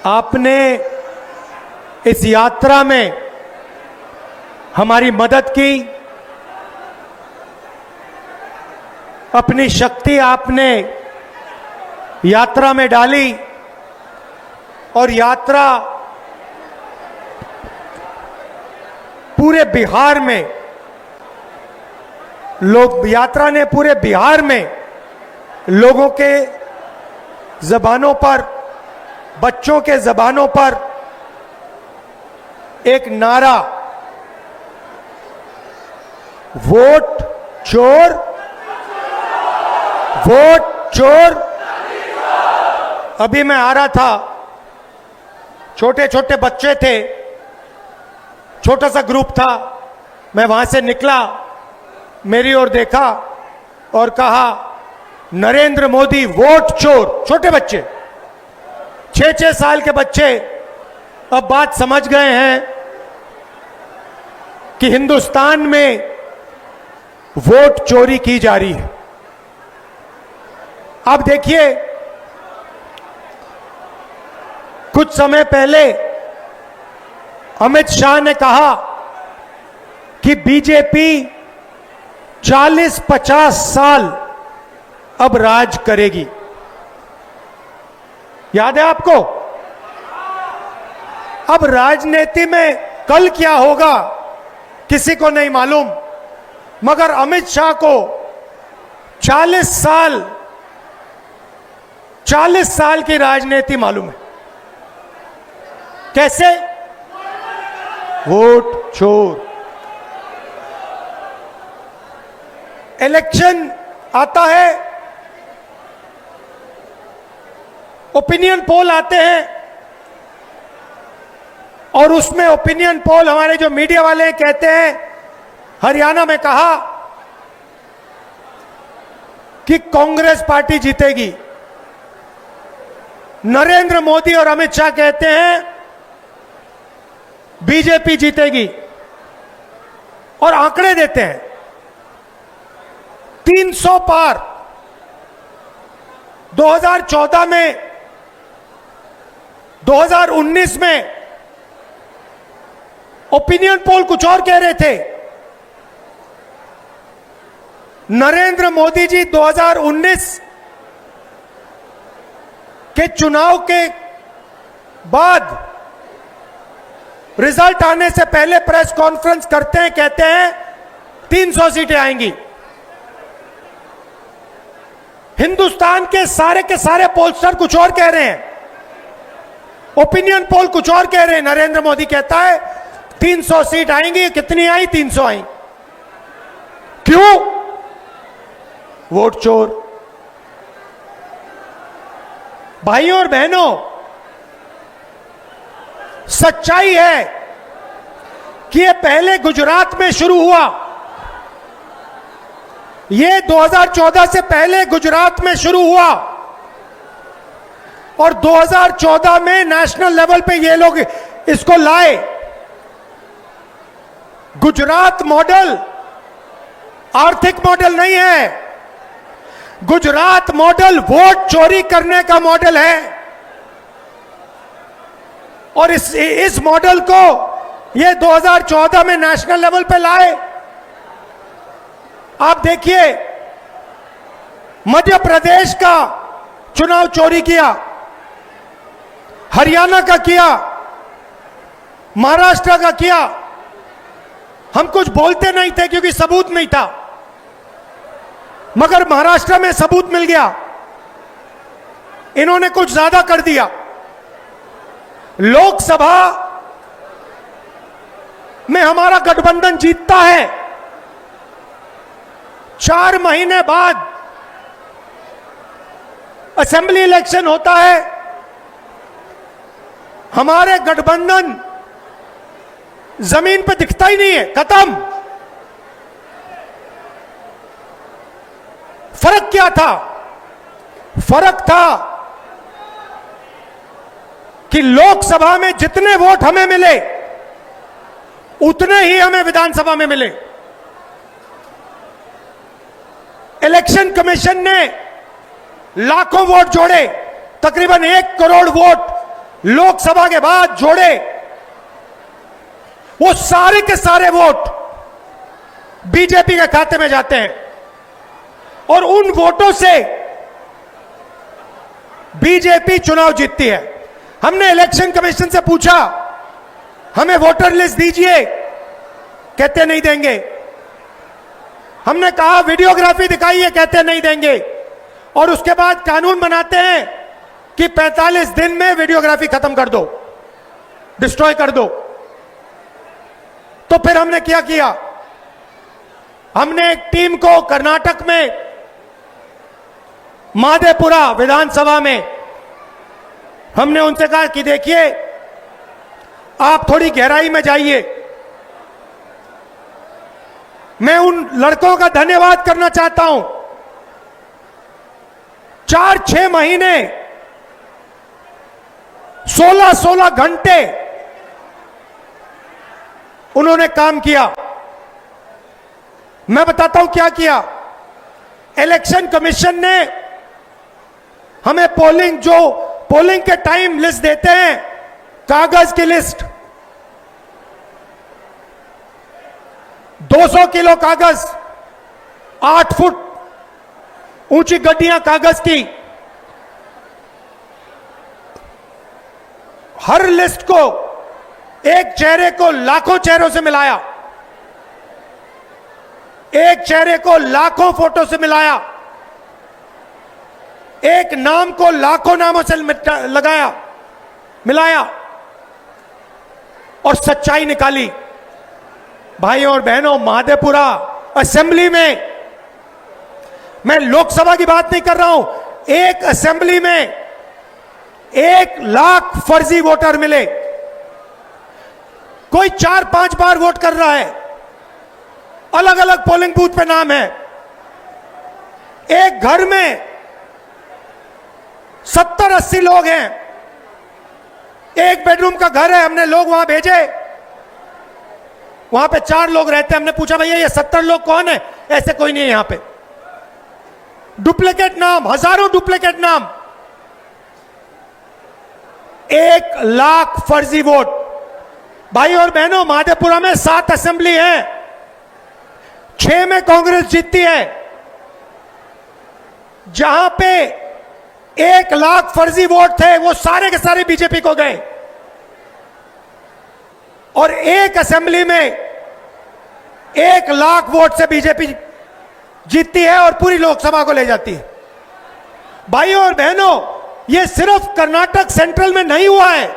आपने इस यात्रा में हमारी मदद की, अपनी शक्ति आपने यात्रा में डाली और यात्रा पूरे बिहार में यात्रा ने पूरे बिहार में लोगों के ज़बानों पर, बच्चों के ज़बानों पर एक नारा, वोट चोर, वोट चोर। अभी मैं आ रहा था, छोटे छोटे बच्चे थे, छोटा सा ग्रुप था, मैं वहां से निकला, मेरी ओर देखा और कहा नरेंद्र मोदी वोट चोर। छोटे बच्चे, 6-6 साल के बच्चे अब बात समझ गए हैं कि हिंदुस्तान में वोट चोरी की जा रही है। अब देखिए, कुछ समय पहले अमित शाह ने कहा कि बीजेपी 40-50 साल अब राज करेगी। याद है आपको? अब राजनीति में कल क्या होगा किसी को नहीं मालूम, मगर अमित शाह को 40 साल की राजनीति मालूम है। कैसे? वोट चोर। इलेक्शन आता है, ओपिनियन पोल आते हैं और उसमें ओपिनियन पोल हमारे जो मीडिया वाले हैं कहते हैं, हरियाणा में कहा कि कांग्रेस पार्टी जीतेगी। नरेंद्र मोदी और अमित शाह कहते हैं बीजेपी जीतेगी और आंकड़े देते हैं 300 पार। 2014 में, 2019 में ओपिनियन पोल कुछ और कह रहे थे। नरेंद्र मोदी जी 2019 के चुनाव के बाद रिजल्ट आने से पहले प्रेस कॉन्फ्रेंस करते हैं, कहते हैं 300 सीटें आएंगी। हिंदुस्तान के सारे पोलस्टर कुछ और कह रहे हैं, ओपिनियन पोल कुछ और कह रहे हैं। नरेंद्र मोदी कहता है 300 सीट आएंगी। कितनी आई? 300 आई। क्यों? वोट चोर। भाइयों और बहनों, सच्चाई है कि ये पहले गुजरात में शुरू हुआ। ये 2014 से पहले गुजरात में शुरू हुआ और 2014 में नेशनल लेवल पे ये लोग इसको लाए। गुजरात मॉडल आर्थिक मॉडल नहीं है, गुजरात मॉडल वोट चोरी करने का मॉडल है। और इस मॉडल को ये 2014 में नेशनल लेवल पे लाए। आप देखिए, मध्य प्रदेश का चुनाव चोरी किया, हरियाणा का किया, महाराष्ट्र का किया। हम कुछ बोलते नहीं थे क्योंकि सबूत नहीं था, मगर महाराष्ट्र में सबूत मिल गया। इन्होंने कुछ ज्यादा कर दिया। लोकसभा में हमारा गठबंधन जीतता है, 4 महीने बाद असेंबली इलेक्शन होता है, हमारे गठबंधन जमीन पे दिखता ही नहीं है, खत्म। फर्क क्या था? फर्क था कि लोकसभा में जितने वोट हमें मिले उतने ही हमें विधानसभा में मिले। इलेक्शन कमीशन ने लाखों वोट जोड़े, तकरीबन 1 करोड़ वोट लोकसभा के बाद जोड़े, वो सारे के सारे वोट बीजेपी के खाते में जाते हैं और उन वोटों से बीजेपी चुनाव जीतती है। हमने इलेक्शन कमीशन से पूछा, हमें वोटर लिस्ट दीजिए, कहते नहीं देंगे। हमने कहा वीडियोग्राफी दिखाइए, कहते नहीं देंगे। और उसके बाद कानून बनाते हैं कि 45 दिन में वीडियोग्राफी खत्म कर दो, डिस्ट्रॉय कर दो। तो फिर हमने क्या किया, हमने एक टीम को कर्नाटक में माधेपुरा विधानसभा में हमने उनसे कहा कि देखिए, आप थोड़ी गहराई में जाइए। मैं उन लड़कों का धन्यवाद करना चाहता हूं। 4-6 महीने 16-16 घंटे उन्होंने काम किया। मैं बताता हूं क्या किया। इलेक्शन कमीशन ने हमें पोलिंग के टाइम लिस्ट देते हैं, कागज की लिस्ट, 200 किलो कागज, 8 फुट ऊंची गड्डियां कागज की। हर लिस्ट को, एक चेहरे को लाखों चेहरों से मिलाया, एक चेहरे को लाखों फोटो से मिलाया, एक नाम को लाखों नामों से मिलाया और सच्चाई निकाली। भाइयों और बहनों, माधेपुरा असेंबली में, मैं लोकसभा की बात नहीं कर रहा हूं, एक असेंबली में 1 लाख फर्जी वोटर मिले। कोई 4-5 बार वोट कर रहा है, अलग अलग पोलिंग बूथ पे नाम है। एक घर में 70-80 लोग हैं, एक बेडरूम का घर है, हमने लोग वहां भेजे, वहां पे 4 लोग रहते हैं। हमने पूछा, भैया ये 70 लोग कौन है? ऐसे कोई नहीं है यहां पे। डुप्लीकेट नाम, हजारों डुप्लीकेट नाम, 1 लाख फर्जी वोट। भाई और बहनों, माधेपुरा में 7 असेंबली हैं, 6 में कांग्रेस जीतती है। जहां पे 1 लाख फर्जी वोट थे, वो सारे के सारे बीजेपी को गए। और एक असेंबली में 1 लाख वोट से बीजेपी जीतती है और पूरी लोकसभा को ले जाती है। भाइयों और बहनों, यह सिर्फ कर्नाटक सेंट्रल में नहीं हुआ है,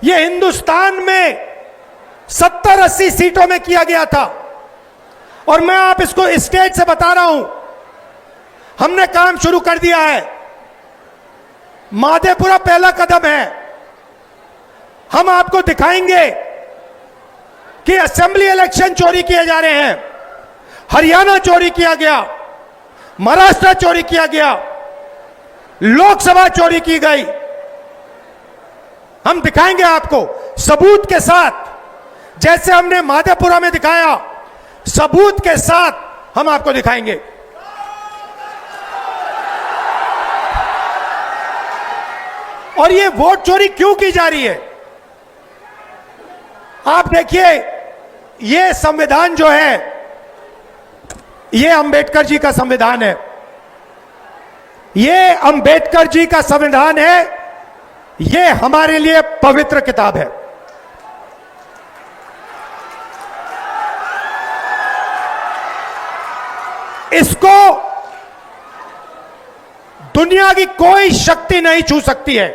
यह हिंदुस्तान में 70-80 सीटों में किया गया था। और मैं आप इसको स्टेज से बता रहा हूं, हमने काम शुरू कर दिया है। माधेपुरा पहला कदम है। हम आपको दिखाएंगे कि असेंबली इलेक्शन चोरी किए जा रहे हैं, हरियाणा चोरी किया गया, महाराष्ट्र चोरी किया गया, लोकसभा चोरी की गई। हम दिखाएंगे आपको सबूत के साथ, जैसे हमने माधेपुरा में दिखाया, सबूत के साथ हम आपको दिखाएंगे। और ये वोट चोरी क्यों की जा रही है? आप देखिए, ये संविधान जो है, ये अंबेडकर जी का संविधान है। ये अंबेडकर जी का संविधान है, ये हमारे लिए पवित्र किताब है। इसको दुनिया की कोई शक्ति नहीं छू सकती है।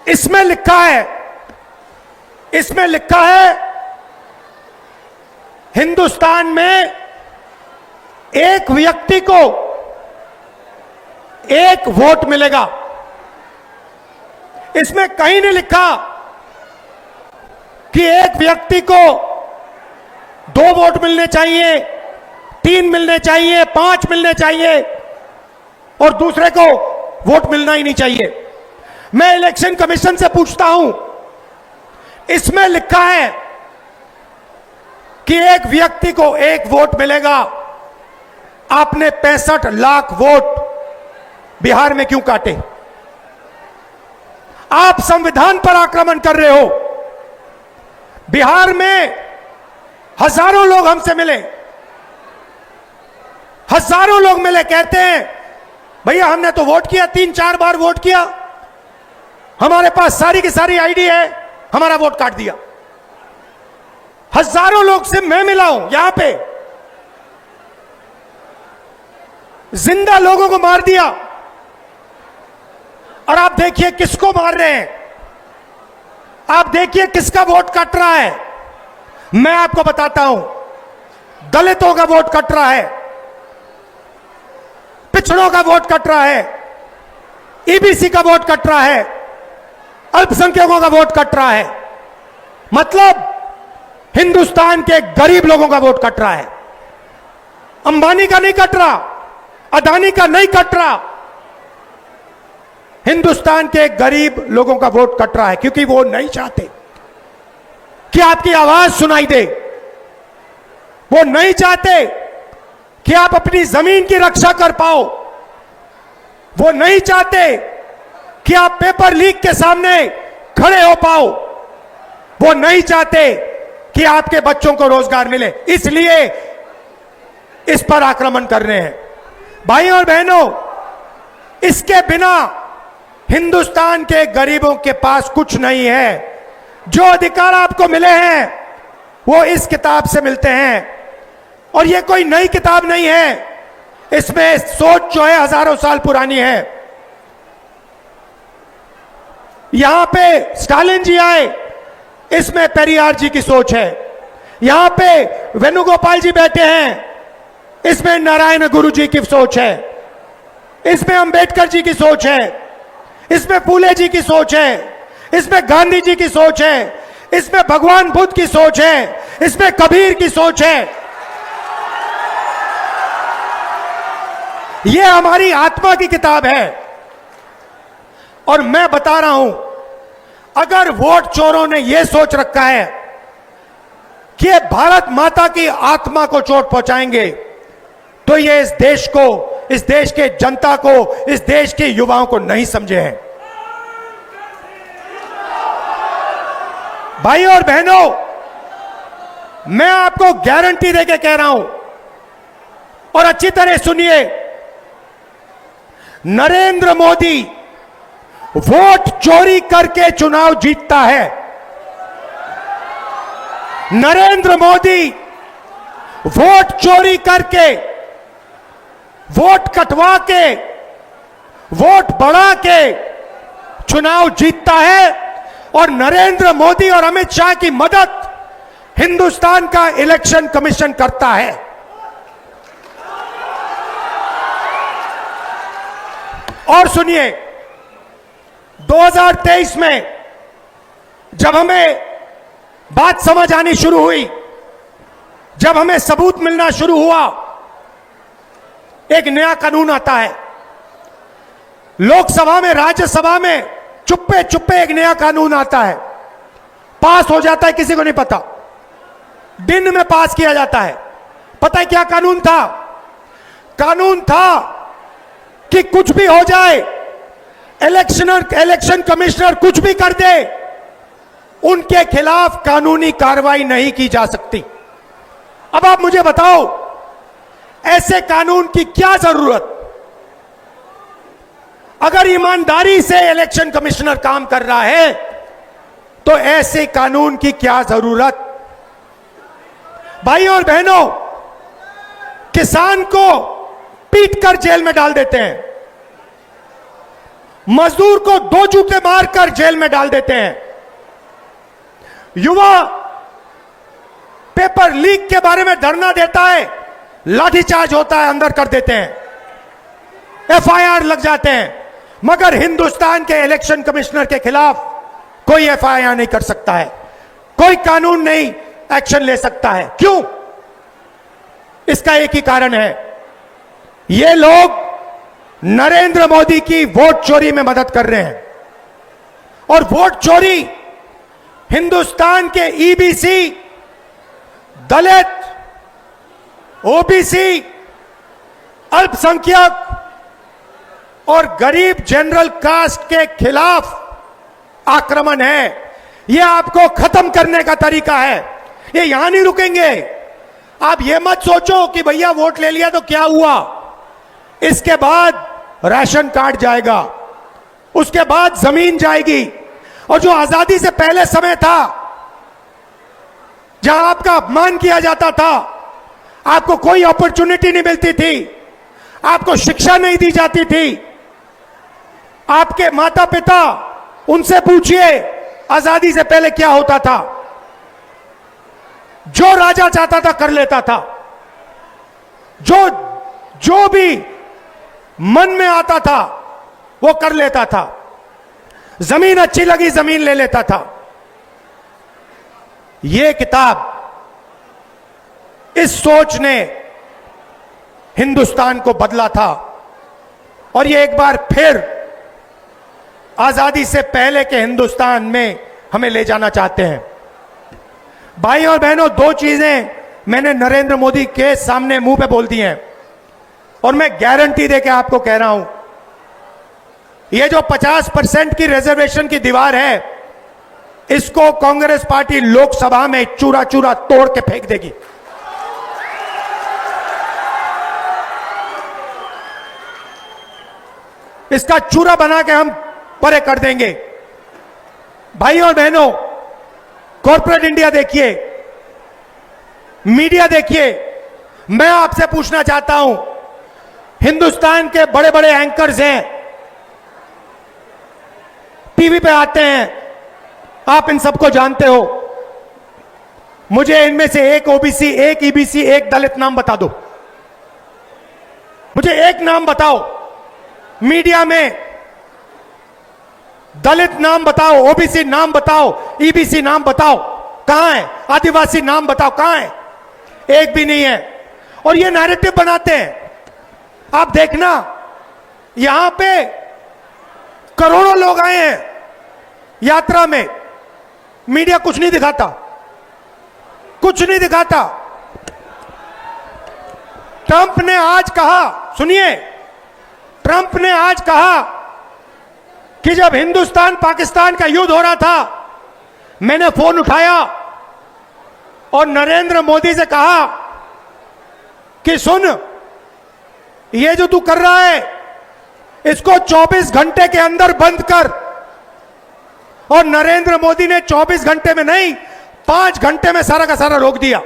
इसमें लिखा है हिंदुस्तान में एक व्यक्ति को 1 वोट मिलेगा। इसमें कहीं नहीं लिखा कि एक व्यक्ति को 2 वोट मिलने चाहिए, 3 मिलने चाहिए, 5 मिलने चाहिए और दूसरे को वोट मिलना ही नहीं चाहिए। मैं इलेक्शन कमीशन से पूछता हूं, इसमें लिखा है कि एक व्यक्ति को 1 वोट मिलेगा। आपने 65 लाख वोट बिहार में क्यों काटे? आप संविधान पर आक्रमण कर रहे हो। बिहार में हजारों लोग हमसे मिले, हजारों लोग मिले, कहते हैं भैया हमने तो वोट किया, 3-4 बार वोट किया, हमारे पास सारी की सारी आईडी है, हमारा वोट काट दिया। हजारों लोग से मैं मिला हूं यहां पे, जिंदा लोगों को मार दिया। और आप देखिए किसको मार रहे हैं, आप देखिए किसका वोट कट रहा है। मैं आपको बताता हूं, दलितों का वोट कट रहा है, पिछड़ों का वोट कट रहा है, ईबीसी का वोट कट रहा है, अल्पसंख्यकों का वोट कट रहा है। मतलब हिंदुस्तान के गरीब लोगों का वोट कट रहा है। अंबानी का नहीं कट रहा, अदानी का नहीं कट रहा, हिंदुस्तान के गरीब लोगों का वोट कट रहा है, क्योंकि वो नहीं चाहते कि आपकी आवाज सुनाई दे। वो नहीं चाहते कि आप अपनी जमीन की रक्षा कर पाओ। वो नहीं चाहते कि आप पेपर लीक के सामने खड़े हो पाओ। वो नहीं चाहते कि आपके बच्चों को रोजगार मिले, इसलिए इस पर आक्रमण कर रहे हैं। भाइयों और बहनों, इसके बिना हिंदुस्तान के गरीबों के पास कुछ नहीं है। जो अधिकार आपको मिले हैं वो इस किताब से मिलते हैं, और ये कोई नई किताब नहीं है, इसमें सोच जो है हजारों साल पुरानी है। यहां पे स्टालिन जी आए, इसमें पेरियार जी की सोच है। यहां पे वेणुगोपाल जी बैठे हैं, इसमें नारायण गुरु जी की सोच है। इसमें अंबेडकर जी की सोच है, इसमें फूले जी की सोच है, इसमें गांधी जी की सोच है, इसमें भगवान बुद्ध की सोच है, इसमें कबीर की सोच है। यह हमारी आत्मा की किताब है। और मैं बता रहा हूं, अगर वोट चोरों ने यह सोच रखा है कि भारत माता की आत्मा को चोट पहुंचाएंगे, तो ये इस देश को, इस देश के जनता को, इस देश के युवाओं को नहीं समझे हैं। भाइयों और बहनों, मैं आपको गारंटी देके कह रहा हूं, और अच्छी तरह सुनिए, नरेंद्र मोदी वोट चोरी करके चुनाव जीतता है। नरेंद्र मोदी वोट चोरी करके, वोट कटवा के, वोट बढ़ा के चुनाव जीतता है। और नरेंद्र मोदी और अमित शाह की मदद हिंदुस्तान का इलेक्शन कमीशन करता है। और सुनिए, 2023 में जब हमें बात समझ आनी शुरू हुई, जब हमें सबूत मिलना शुरू हुआ, एक नया कानून आता है। लोकसभा में, राज्यसभा में चुप्पे चुप्पे एक नया कानून आता है, पास हो जाता है, किसी को नहीं पता, दिन में पास किया जाता है। पता है क्या कानून था? कानून था कि कुछ भी हो जाए, इलेक्शन कमिश्नर कुछ भी कर दे, उनके खिलाफ कानूनी कार्रवाई नहीं की जा सकती। अब आप मुझे बताओ, ऐसे कानून की क्या जरूरत? अगर ईमानदारी से इलेक्शन कमिश्नर काम कर रहा है, तो ऐसे कानून की क्या जरूरत? भाइयों और बहनों, किसान को पीटकर जेल में डाल देते हैं, मजदूर को 2 जूते मारकर जेल में डाल देते हैं, युवा पेपर लीक के बारे में धरना देता है, लाठीचार्ज होता है, अंदर कर देते हैं, एफआईआर लग जाते हैं। मगर हिंदुस्तान के इलेक्शन कमिश्नर के खिलाफ कोई एफआईआर नहीं कर सकता है, कोई कानून नहीं एक्शन ले सकता है। क्यों? इसका एक ही कारण है, ये लोग नरेंद्र मोदी की वोट चोरी में मदद कर रहे हैं। और वोट चोरी हिंदुस्तान के ईबीसी, दलित, ओबीसी, अल्पसंख्यक, और गरीब जनरल कास्ट के खिलाफ आक्रमण है। यह आपको खत्म करने का तरीका है। ये यहां नहीं रुकेंगे। आप ये मत सोचो कि भैया वोट ले लिया तो क्या हुआ। इसके बाद राशन कार्ड जाएगा, उसके बाद जमीन जाएगी, और जो आजादी से पहले समय था जहां आपका अपमान किया जाता था, आपको कोई अपॉर्चुनिटी नहीं मिलती थी, आपको शिक्षा नहीं दी जाती थी, आपके माता पिता, उनसे पूछिए आजादी से पहले क्या होता था। जो राजा चाहता था कर लेता था, जो भी मन में आता था वो कर लेता था। जमीन अच्छी लगी जमीन ले लेता था। यह किताब, इस सोच ने हिंदुस्तान को बदला था, और ये एक बार फिर आजादी से पहले के हिंदुस्तान में हमें ले जाना चाहते हैं। भाई और बहनों, दो चीजें मैंने नरेंद्र मोदी के सामने मुंह पे बोल दी हैं, और मैं गारंटी देके आपको कह रहा हूं, ये जो 50% की रिजर्वेशन की दीवार है, इसको कांग्रेस पार्टी लोकसभा में चूरा चूरा तोड़ के फेंक देगी। इसका चूरा बना के हम परे कर देंगे। भाई और बहनों, कॉर्पोरेट इंडिया देखिए, मीडिया देखिए। मैं आपसे पूछना चाहता हूं, हिंदुस्तान के बड़े बड़े एंकर्स हैं, टीवी पे आते हैं, आप इन सबको जानते हो। मुझे इनमें से एक ओबीसी, एक ईबीसी, एक दलित नाम बता दो। मुझे एक नाम बताओ। मीडिया में दलित नाम बताओ, ओबीसी नाम बताओ, ईबीसी नाम बताओ, कहां है? आदिवासी नाम बताओ, कहां है? एक भी नहीं है। और ये नैरेटिव बनाते हैं। आप देखना, यहां पे करोड़ों लोग आए हैं यात्रा में, मीडिया कुछ नहीं दिखाता, कुछ नहीं दिखाता। ट्रंप ने आज कहा, सुनिए, ट्रंप ने आज कहा कि जब हिंदुस्तान पाकिस्तान का युद्ध हो रहा था, मैंने फोन उठाया और नरेंद्र मोदी से कहा कि सुन, ये जो तू कर रहा है इसको 24 घंटे के अंदर बंद कर। और नरेंद्र मोदी ने 24 घंटे में नहीं, 5 घंटे में सारा का सारा रोक दिया।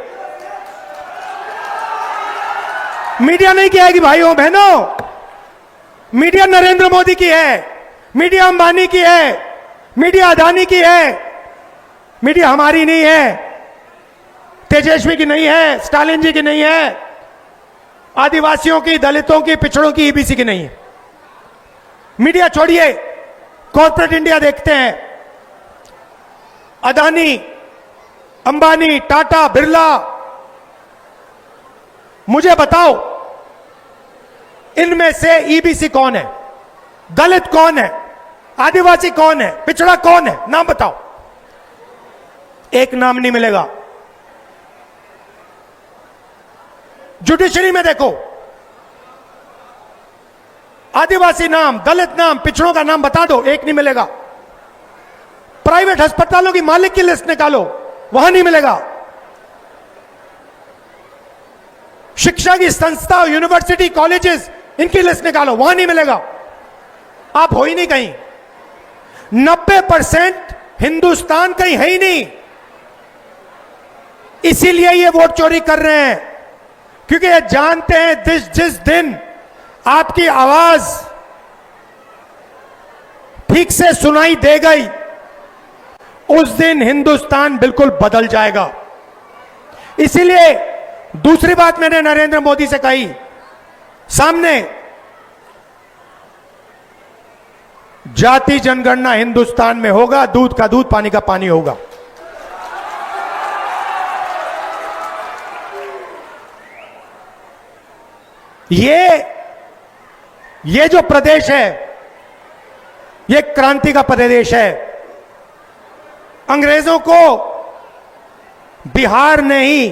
मीडिया नहीं कहेगी भाइयों बहनों, मीडिया नरेंद्र मोदी की है, मीडिया अंबानी की है, मीडिया अदानी की है, मीडिया हमारी नहीं है, तेजस्वी की नहीं है, स्टालिन जी की नहीं है, आदिवासियों की, दलितों की, पिछड़ों की, ईबीसी की नहीं है। मीडिया छोड़िए, कॉर्पोरेट इंडिया देखते हैं। अदानी, अंबानी, टाटा, बिरला, मुझे बताओ इनमें से ईबीसी कौन है, दलित कौन है, आदिवासी कौन है, पिछड़ा कौन है? नाम बताओ। एक नाम नहीं मिलेगा। जुडिशरी में देखो, आदिवासी नाम, दलित नाम, पिछड़ों का नाम बता दो, एक नहीं मिलेगा। प्राइवेट अस्पतालों की मालिक की लिस्ट निकालो, वहां नहीं मिलेगा। शिक्षा की संस्था, यूनिवर्सिटी, कॉलेजेस, इनकी लिस्ट निकालो, वहां नहीं मिलेगा। आप हो ही नहीं कहीं। 90% हिंदुस्तान कहीं है ही नहीं। इसीलिए ये वोट चोरी कर रहे हैं, क्योंकि ये जानते हैं जिस दिन आपकी आवाज ठीक से सुनाई दे गई, उस दिन हिंदुस्तान बिल्कुल बदल जाएगा। इसीलिए दूसरी बात मैंने नरेंद्र मोदी से कही, सामने जाति जनगणना हिंदुस्तान में होगा, दूध का दूध, पानी का पानी होगा। ये जो प्रदेश है, ये क्रांति का प्रदेश है। अंग्रेजों को बिहार ने ही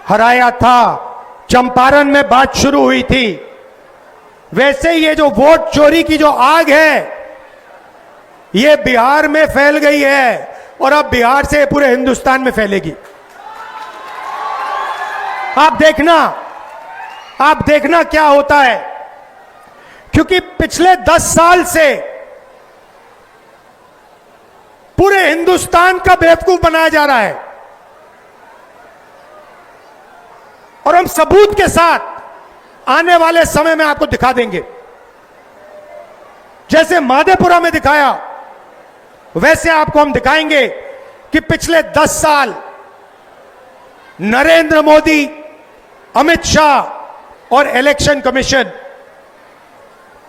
हराया था। चंपारण में बात शुरू हुई थी, वैसे ये जो वोट चोरी की जो आग है ये बिहार में फैल गई है और अब बिहार से पूरे हिंदुस्तान में फैलेगी। आप देखना क्या होता है, क्योंकि पिछले 10 साल से पूरे हिंदुस्तान का बेवकूफ बनाया जा रहा है और हम सबूत के साथ आने वाले समय में आपको दिखा देंगे। जैसे माधेपुरा में दिखाया वैसे आपको हम दिखाएंगे कि पिछले 10 साल नरेंद्र मोदी, अमित शाह और इलेक्शन कमीशन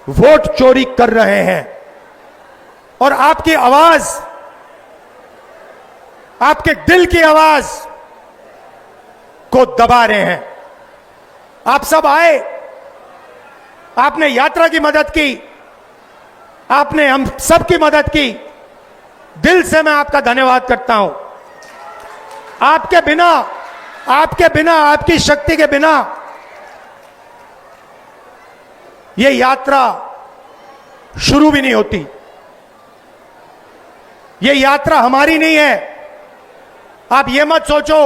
वोट चोरी कर रहे हैं और आपकी आवाज, आपके दिल की आवाज को दबा रहे हैं। आप सब आए, आपने यात्रा की मदद की, आपने हम सब की मदद की। दिल से मैं आपका धन्यवाद करता हूं। आपके बिना, आपकी शक्ति के बिना यह यात्रा शुरू भी नहीं होती। यह यात्रा हमारी नहीं है। आप यह मत सोचो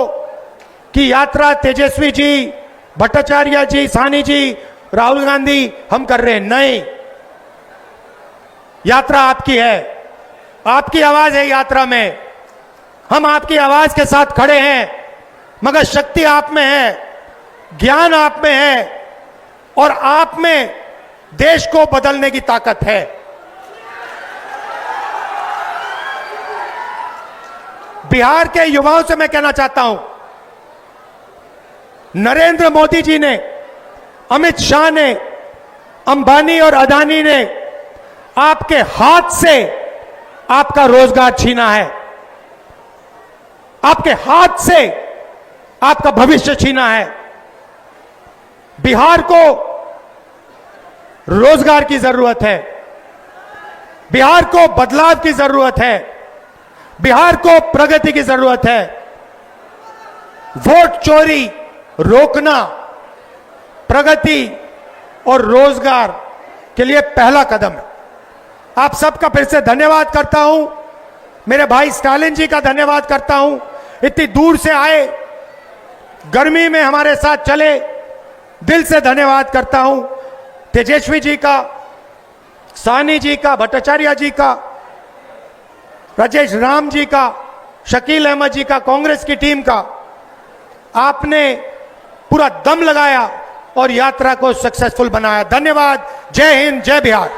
कि यात्रा तेजस्वी जी, भट्टाचार्य जी, साहनी जी, राहुल गांधी हम कर रहे हैं। नहीं, यात्रा आपकी है, आपकी आवाज है यात्रा में। हम आपकी आवाज के साथ खड़े हैं, मगर शक्ति आप में है, ज्ञान आप में है और आप में देश को बदलने की ताकत है। बिहार के युवाओं से मैं कहना चाहता हूं, नरेंद्र मोदी जी ने, अमित शाह ने, अंबानी और अदानी ने आपके हाथ से आपका रोजगार छीना है, आपके हाथ से आपका भविष्य छीना है। बिहार को रोजगार की जरूरत है, बिहार को बदलाव की जरूरत है, बिहार को प्रगति की जरूरत है। वोट चोरी रोकना प्रगति और रोजगार के लिए पहला कदम है। आप सबका फिर से धन्यवाद करता हूं। मेरे भाई स्टालिन जी का धन्यवाद करता हूं, इतनी दूर से आए, गर्मी में हमारे साथ चले, दिल से धन्यवाद करता हूं। तेजस्वी जी का, साहनी जी का, भट्टाचार्य जी का, राजेश राम जी का, शकील अहमद जी का, कांग्रेस की टीम का। आपने पूरा दम लगाया और यात्रा को सक्सेसफुल बनाया। धन्यवाद। जय हिंद, जय बिहार।